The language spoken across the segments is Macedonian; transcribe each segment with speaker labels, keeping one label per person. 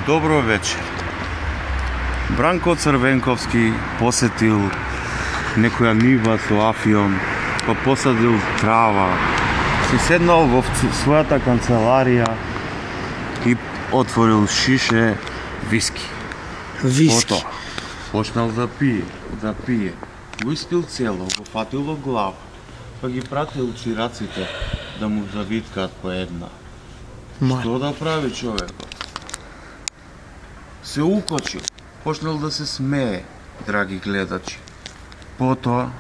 Speaker 1: Добро вечер. Бранко Црвенковски посетил некоја нива со афион, па посадил трава, си седнал во својата канцеларија и отворил шише виски.
Speaker 2: Виски.
Speaker 1: Потоа почнал да пие. Го испил цело, го фатило глава, па ги пратил чираците да му завиткаат по една. Што да прави човекот? Се укочил, почнал да се смее, драги гледачи. Потоа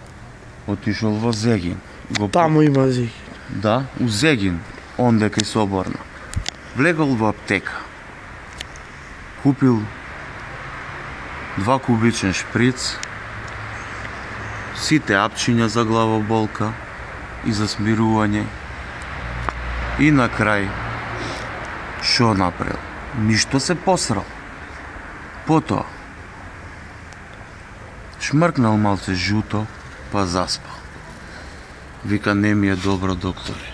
Speaker 1: отишол во Зегин.
Speaker 2: Таму има Зегин.
Speaker 1: Да, у Зегин, онде кај Соборна. Влегол во аптека. Купил 2 кубичен шприц, сите апчиња за главоболка и за смирување. И на крај, шо направил? Ништо се посрал. Потоа, шмркнал малце жуто, па заспал. Вика, не ми е добро, докторе.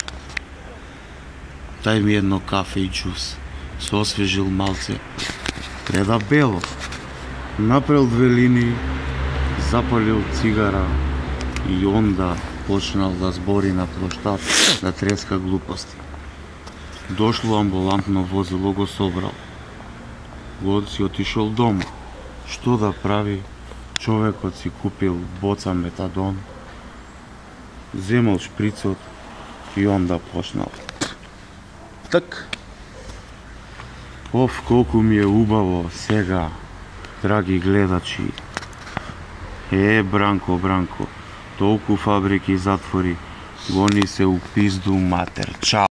Speaker 1: Дај ми едно кафе и џус. Се освежил малце. Преда бело. Направил 2 линии, запалил цигара и онда почнал да збори на плоштад, да треска глупости. Дошло амбулантно возило, го собрал. Год си отишол дома. Што да прави? Човекот си купил боца метадон, земал шприцот и онда почнал. Так. Колку ми е убаво сега, драги гледачи. Бранко, толку фабрики затвори, гони се у пизду матер. Чао.